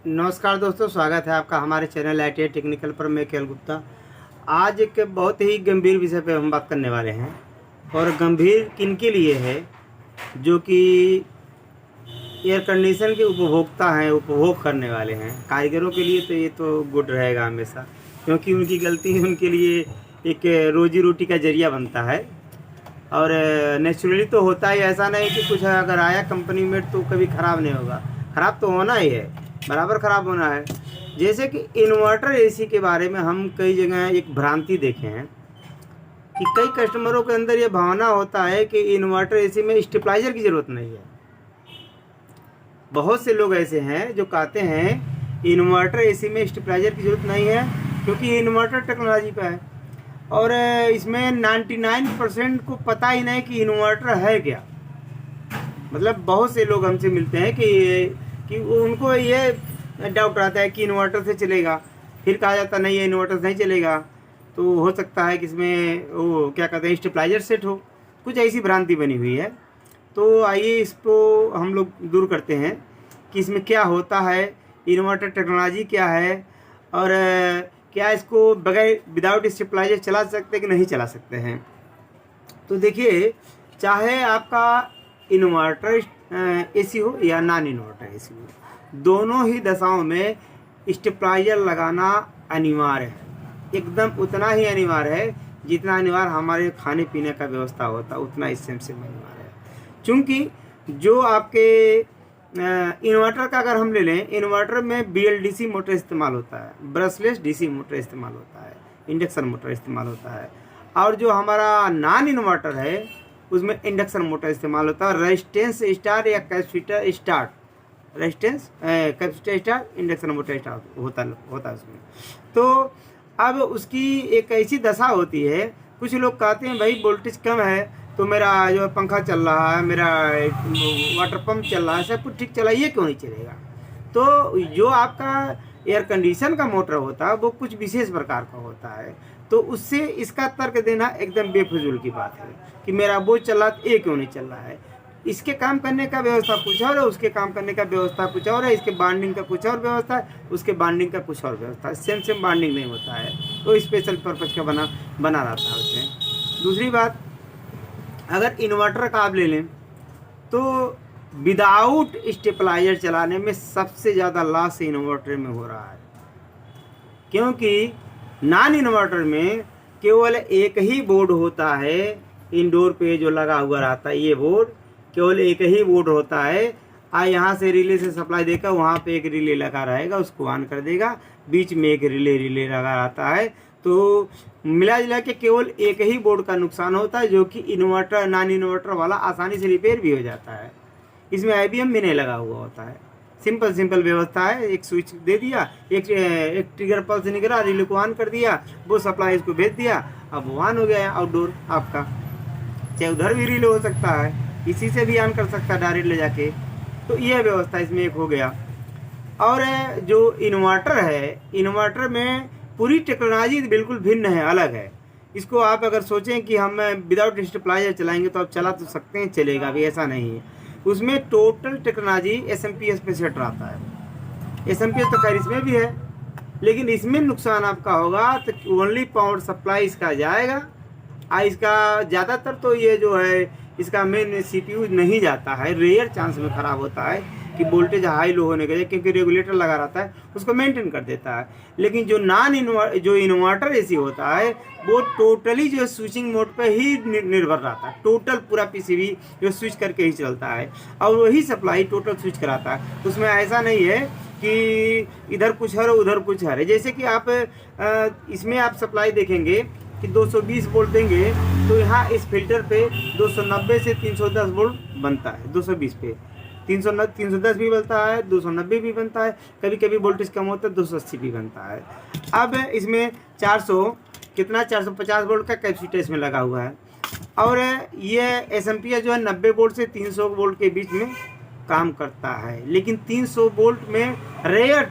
नमस्कार दोस्तों, स्वागत है आपका हमारे चैनल ITI टेक्निकल पर। मैं केएल गुप्ता। आज एक बहुत ही गंभीर विषय पे हम बात करने वाले हैं, और गंभीर किनके लिए है? जो कि एयर कंडीशन के उपभोक्ता हैं, उपभोग करने वाले हैं। कारीगरों के लिए तो ये तो गुड रहेगा हमेशा, क्योंकि उनकी गलती उनके लिए एक रोजी रोटी का जरिया बनता है। और नेचुरली तो होता ही, ऐसा नहीं कि कुछ अगर आया कंपनी में तो कभी ख़राब नहीं होगा। ख़राब तो होना ही है, बराबर ख़राब होना है। जैसे कि इन्वर्टर एसी के बारे में हम कई जगह एक भ्रांति देखे हैं कि कई कस्टमरों के अंदर ये भावना होता है कि इन्वर्टर एसी में स्टेबलाइजर की ज़रूरत नहीं है। बहुत से लोग ऐसे हैं जो कहते हैं इन्वर्टर एसी में स्टेबलाइजर की ज़रूरत नहीं है, क्योंकि इन्वर्टर टेक्नोलॉजी का है। और इसमें 99% को पता ही नहीं कि इन्वर्टर है क्या। मतलब बहुत से लोग हमसे मिलते हैं कि उनको ये डाउट आता है कि इन्वर्टर से चलेगा, फिर कहा जाता नहीं है इन्वर्टर से नहीं चलेगा। तो हो सकता है कि इसमें वो क्या कहते हैं स्टेबलाइजर सेट हो, कुछ ऐसी भ्रांति बनी हुई है। तो आइए इसको हम लोग दूर करते हैं कि इसमें क्या होता है, इन्वर्टर टेक्नोलॉजी क्या है, और क्या इसको बगैर विदाउट स्टेबलाइजर चला सकते हैं कि नहीं चला सकते हैं। तो देखिए, चाहे आपका इन्वर्टर एसी हो या नॉन इन्वर्टर एसी हो, दोनों ही दशाओं में स्टेबलाइजर लगाना अनिवार्य है। एकदम उतना ही अनिवार्य है जितना अनिवार्य हमारे खाने पीने का व्यवस्था होता है, उतना इससे अनिवार्य है। चूँकि जो आपके इन्वर्टर का अगर हम ले लें, इन्वर्टर में BLDC मोटर इस्तेमाल होता है, ब्रशलेस DC मोटर इस्तेमाल होता है, इंडक्शन मोटर इस्तेमाल होता है। और जो हमारा नॉन इन्वर्टर है उसमें इंडक्शन मोटर इस्तेमाल होता है। रेजिस्टेंस स्टार या capacitor start, resistance capacitor start, induction motor start होता है उसमें। तो अब उसकी एक ऐसी दशा होती है, कुछ लोग कहते हैं भाई वोल्टेज कम है तो मेरा जो पंखा चल रहा है, मेरा वाटर पंप चल रहा है, सब कुछ ठीक चला, ये क्यों नहीं चलेगा? तो जो आपका एयर कंडीशन का मोटर होता है वो कुछ विशेष प्रकार का होता है। तो उससे इसका तर्क देना एकदम बेफजूल की बात है कि मेरा वो चल रहा है, ये क्यों नहीं चल रहा है। इसके काम करने का व्यवस्था कुछ और है, उसके काम करने का व्यवस्था कुछ और है, इसके बाइंडिंग का कुछ और व्यवस्था है, उसके बाइंडिंग का कुछ और व्यवस्था है। सेम बाइंडिंग नहीं होता है, तो स्पेशल पर्पज़ का बना रहता है उसमें। दूसरी बात, अगर इन्वर्टर का आप ले लें तो विदाउट स्टेबलाइजर चलाने में सबसे ज़्यादा लॉस इन्वर्टर में हो रहा है, क्योंकि नॉन इन्वर्टर में केवल एक ही बोर्ड होता है। इंडोर पे जो लगा हुआ रहता है ये बोर्ड, केवल एक ही बोर्ड होता है। यहाँ से रिले से सप्लाई देकर वहाँ पे एक रिले लगा रहेगा, उसको ऑन कर देगा, बीच में एक रिले लगा रहता है। तो मिला जुला के केवल एक ही बोर्ड का नुकसान होता है, जो कि इन्वर्टर नॉन इन्वर्टर वाला आसानी से रिपेयर भी हो जाता है। इसमें IBM भी नहीं लगा हुआ होता है। सिंपल व्यवस्था है, एक स्विच दे दिया, एक ट्रिगर पल्स निकला, रिले को ऑन कर दिया, वो सप्लाई इसको भेज दिया, अब वो ऑन हो गया आउटडोर आपका। चाहे उधर भी रिले हो सकता है, इसी से भी ऑन कर सकता है डायरेक्ट ले जाके। तो यह व्यवस्था इसमें एक हो गया। और जो इन्वर्टर है, इन्वर्टर में पूरी टेक्नोलॉजी बिल्कुल भिन्न है, अलग है। इसको आप अगर सोचें कि हम विदाउट स्टेबलाइजर चलाएंगे तो आप चला तो सकते हैं, चलेगा भी, ऐसा नहीं है। उसमें टोटल टेक्नोलॉजी SMPS पे सेट रहता है। SMPS तो खैर इसमें भी है, लेकिन इसमें नुकसान आपका होगा तो ओनली पावर सप्लाई इसका जाएगा। इसका ज़्यादातर तो ये जो है इसका मेन CPU नहीं जाता है, रेयर चांस में ख़राब होता है कि वोल्टेज हाई लो होने के लिए, क्योंकि रेगुलेटर लगा रहता है, उसको मेंटेन कर देता है। लेकिन जो जो इन्वर्टर एसी होता है वो टोटली जो स्विचिंग मोड पे ही निर्भर रहता है। टोटल पूरा PCB जो स्विच करके ही चलता है, और वही सप्लाई टोटल स्विच कराता है। उसमें ऐसा नहीं है कि इधर कुछ है उधर कुछ है। जैसे कि आप इसमें आप सप्लाई देखेंगे कि 220 वोल्ट देंगे तो यहाँ इस फिल्टर पे 290 से 310 वोल्ट बनता है। 220 पे 310 भी बनता है, 290 भी बनता है, कभी कभी वोल्टेज कम होता है 280 भी बनता है। अब इसमें 450 वोल्ट का कैपेसिटर इसमें लगा हुआ है। और ये SMPS जो है 90 वोल्ट से 300 वोल्ट के बीच में काम करता है। लेकिन 300 वोल्ट में रेयर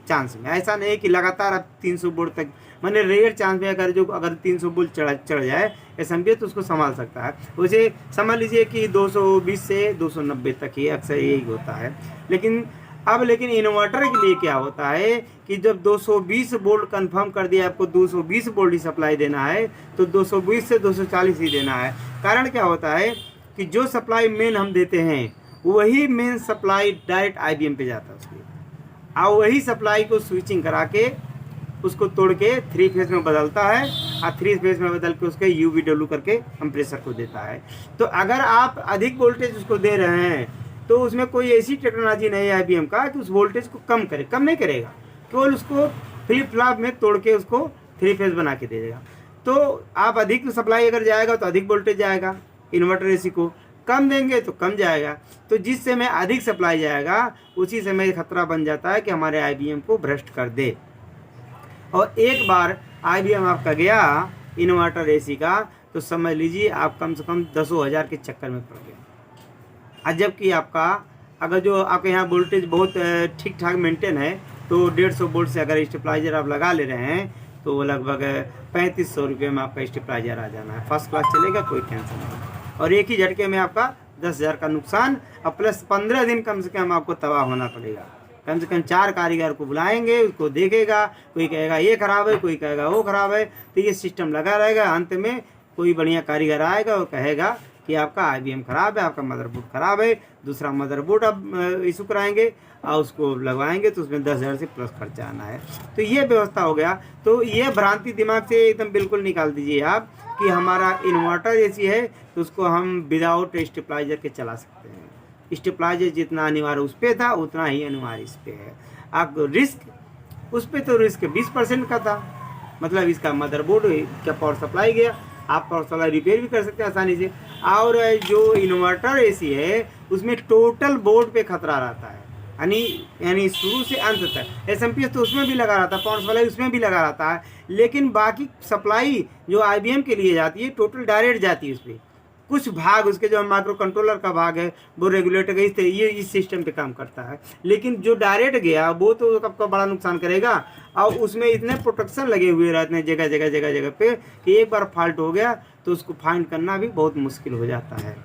चांस में, ऐसा नहीं कि लगातार आप 300 वोल्ट तक, मैंने रेयर चांस में अगर 300 वोल्ट चढ़ जाए SMPS तो उसको संभाल सकता है। उसे समझ लीजिए कि 220 से 290 तक ही अक्सर यही होता है। लेकिन अब लेकिन इन्वर्टर के लिए क्या होता है कि जब 220 वोल्ट कंफर्म कर दिया, आपको 220 वोल्ट ही सप्लाई देना है, तो 220 से 240 ही देना है। कारण क्या होता है कि जो सप्लाई मेन हम देते हैं वही मेन सप्लाई डायरेक्ट IBM पे जाता है उसके, और वही सप्लाई को स्विचिंग करा के उसको तोड़ के 3 फेज में बदलता है, और 3 फेज में बदल के उसके UVW करके कंप्रेसर को देता है। तो अगर आप अधिक वोल्टेज उसको दे रहे हैं तो उसमें कोई ऐसी टेक्नोलॉजी नहीं है IBM का कि उस वोल्टेज को कम करे, कम नहीं करेगा, केवल उसको फ्लिप फ्लॉप में तोड़ के उसको 3 फेज बना के दे देगा। तो आप अधिक सप्लाई अगर जाएगा तो अधिक वोल्टेज जाएगा इन्वर्टर AC को, कम देंगे तो कम जाएगा। तो जिस समय अधिक सप्लाई जाएगा उसी समय खतरा बन जाता है कि हमारे IBM को भ्रष्ट कर दे। और एक बार IBM आपका गया इन्वर्टर AC का, तो समझ लीजिए आप कम से कम 10,000 के चक्कर में पड़ गए। जबकि आपका अगर जो आपके यहाँ वोल्टेज बहुत ठीक ठाक मेंटेन है तो 150 वोल्ट से अगर स्टेबलाइजर आप लगा ले रहे हैं तो वो लगभग 3500 रुपये में आपका स्टेबलाइजर आ जाना है। फर्स्ट क्लास चलेगा, कोई टेंशन नहीं। और एक ही झटके में आपका 10,000 का नुकसान, और प्लस 15 दिन कम से कम आपको तबाह होना पड़ेगा। कम से कम 4 कारीगर को बुलाएंगे, उसको देखेगा, कोई कहेगा ये ख़राब है, कोई कहेगा वो ख़राब है, तो ये सिस्टम लगा रहेगा। अंत में कोई बढ़िया कारीगर आएगा और कहेगा कि आपका IBM ख़राब है, आपका मदरबोर्ड ख़राब है, दूसरा मदरबोर्ड अब इशू कराएंगे और उसको लगवाएंगे, तो उसमें 10,000 से प्लस खर्चा आना है। तो ये व्यवस्था हो गया। तो ये भ्रांति दिमाग से एकदम बिल्कुल निकाल दीजिए आप कि हमारा इन्वर्टर AC है तो उसको हम विदाउट स्टेबलाइजर के चला सकते हैं। स्टेबलाइजर जितना अनिवार्य उस पर था उतना ही अनिवार्य इस पर है। आप रिस्क उस पर तो रिस्क 20% का था, मतलब इसका मदरबोर्ड का पावर सप्लाई गया, आप पावर सप्लाई रिपेयर भी कर सकते हैं आसानी से। और जो इन्वर्टर AC है उसमें टोटल बोर्ड पे खतरा रहता है, यानी शुरू से अंत तक। SMPS तो उसमें भी लगा रहता है, पावर सप्लाई उसमें भी लगा रहता है, लेकिन बाकी सप्लाई जो IBM के लिए जाती है टोटल डायरेक्ट जाती है उस पर। कुछ भाग उसके जो माइक्रो कंट्रोलर का भाग है वो रेगुलेटर का इस सिस्टम पे काम करता है, लेकिन जो डायरेक्ट गया वो तो आपका बड़ा नुकसान करेगा। और उसमें इतने प्रोटेक्शन लगे हुए रहते हैं जगह जगह पे कि एक बार फॉल्ट हो गया तो उसको फाइंड करना भी बहुत मुश्किल हो जाता है।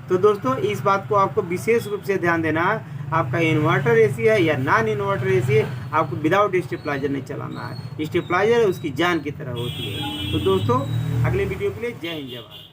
तो दोस्तों इस बात को आपको विशेष रूप से ध्यान देना है, आपका इन्वर्टर AC है या नॉन इन्वर्टर AC है, आपको विदाउट स्टेबलाइजर नहीं चलाना है। स्टेबलाइजर उसकी जान की तरह होती है। तो दोस्तों अगले वीडियो के लिए जय हिंद जय भारत।